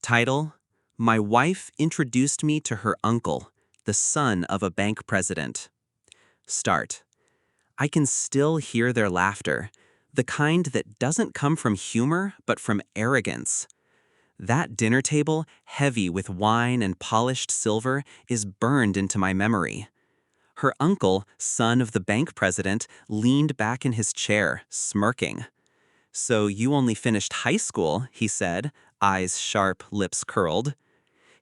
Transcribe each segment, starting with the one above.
Title: My wife introduced me to her uncle, the son of a bank president. Start: I can still hear their laughter, the kind that doesn't come from humor but from arrogance. That dinner table, heavy with wine and polished silver, is burned into my memory. Her uncle, son of the bank president, leaned back in his chair, smirking. "So you only finished high school," he said, eyes sharp, lips curled.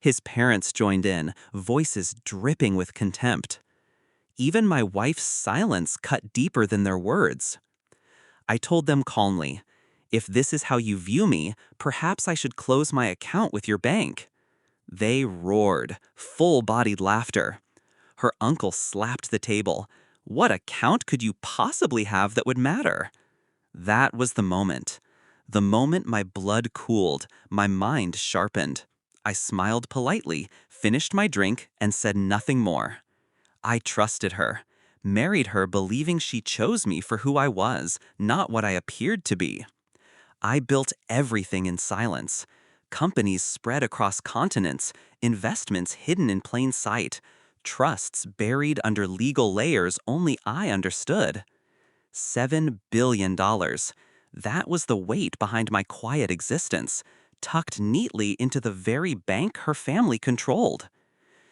His parents joined in, voices dripping with contempt. Even my wife's silence cut deeper than their words. I told them calmly, "If this is how you view me, perhaps I should close my account with your bank." They roared, full-bodied laughter. Her uncle slapped the table. "What account could you possibly have that would matter?" That was the moment. The moment my blood cooled, my mind sharpened. I smiled politely, finished my drink, and said nothing more. I trusted her, married her believing she chose me for who I was, not what I appeared to be. I built everything in silence. Companies spread across continents, investments hidden in plain sight, trusts buried under legal layers only I understood. $7 billion. That was the weight behind my quiet existence, tucked neatly into the very bank her family controlled.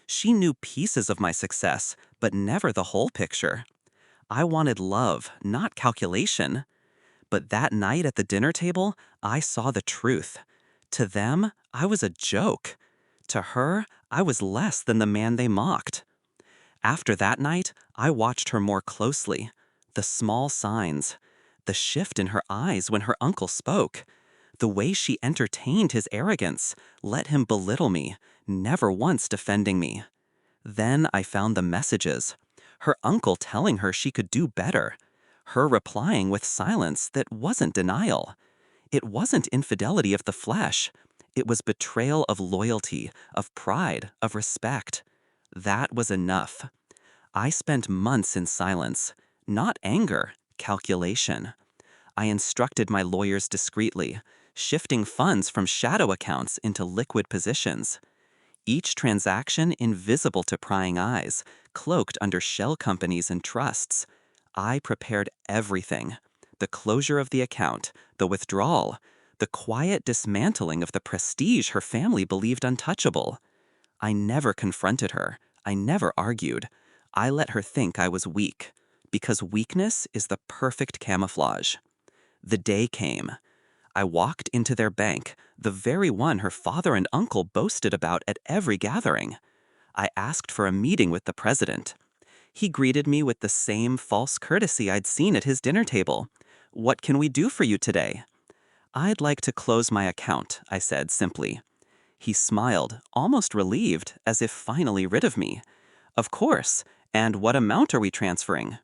She knew pieces of my success, but never the whole picture. I wanted love, not calculation. But that night at the dinner table, I saw the truth. To them, I was a joke. To her, I was less than the man they mocked. After that night, I watched her more closely. The small signs. The shift in her eyes when her uncle spoke. The way she entertained his arrogance, let him belittle me, never once defending me. Then I found the messages. Her uncle telling her she could do better. Her replying with silence that wasn't denial. It wasn't infidelity of the flesh. It was betrayal of loyalty, of pride, of respect. That was enough. I spent months in silence. Not anger, calculation. I instructed my lawyers discreetly, shifting funds from shadow accounts into liquid positions. Each transaction invisible to prying eyes, cloaked under shell companies and trusts. I prepared everything. The closure of the account, the withdrawal, the quiet dismantling of the prestige her family believed untouchable. I never confronted her. I never argued. I let her think I was weak, because weakness is the perfect camouflage. The day came. I walked into their bank, the very one her father and uncle boasted about at every gathering. I asked for a meeting with the president. He greeted me with the same false courtesy I'd seen at his dinner table. "What can we do for you today?" "I'd like to close my account," I said simply. He smiled, almost relieved, as if finally rid of me. "Of course. And what amount are we transferring?"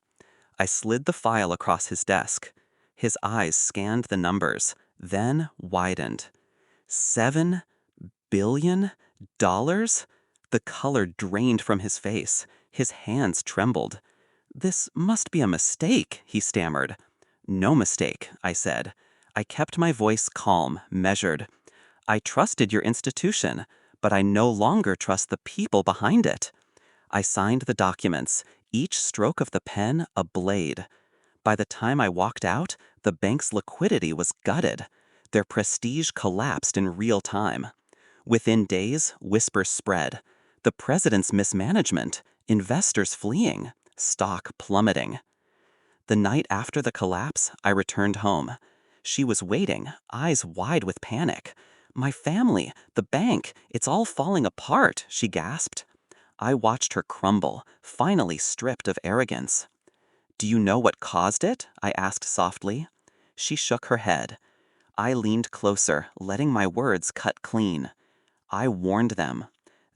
I slid the file across his desk. His eyes scanned the numbers, then widened. $7 billion? The color drained from his face. His hands trembled. "This must be a mistake," he stammered. "No mistake," I said. I kept my voice calm, measured. "I trusted your institution, but I no longer trust the people behind it." I signed the documents, each stroke of the pen a blade. By the time I walked out, the bank's liquidity was gutted. Their prestige collapsed in real time. Within days, whispers spread. The president's mismanagement, investors fleeing, stock plummeting. The night after the collapse, I returned home. She was waiting, eyes wide with panic. "My family, the bank, it's all falling apart," she gasped. I watched her crumble, finally stripped of arrogance. "Do you know what caused it?" I asked softly. She shook her head. I leaned closer, letting my words cut clean. I warned them.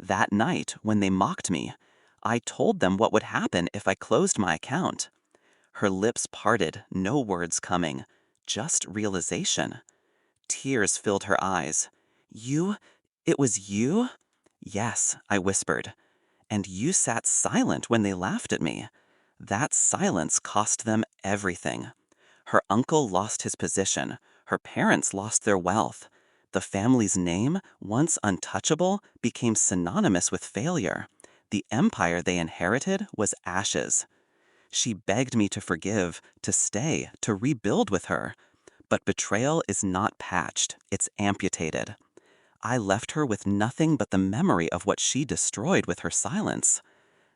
That night, when they mocked me, I told them what would happen if I closed my account. Her lips parted, no words coming, just realization. Tears filled her eyes. "You? It was you?" "Yes," I whispered. "And you sat silent when they laughed at me." That silence cost them everything. Her uncle lost his position. Her parents lost their wealth. The family's name, once untouchable, became synonymous with failure. The empire they inherited was ashes. She begged me to forgive, to stay, to rebuild with her. But betrayal is not patched, it's amputated. I left her with nothing but the memory of what she destroyed with her silence.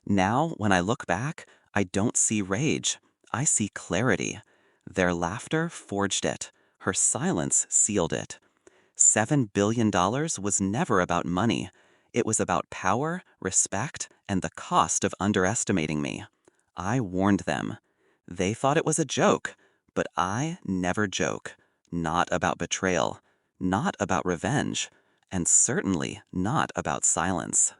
Now, when I look back, I don't see rage. I see clarity. Their laughter forged it. Her silence sealed it. $7 billion was never about money. It was about power, respect, and the cost of underestimating me. I warned them. They thought it was a joke, but I never joke. Not about betrayal, not about revenge, and certainly not about silence.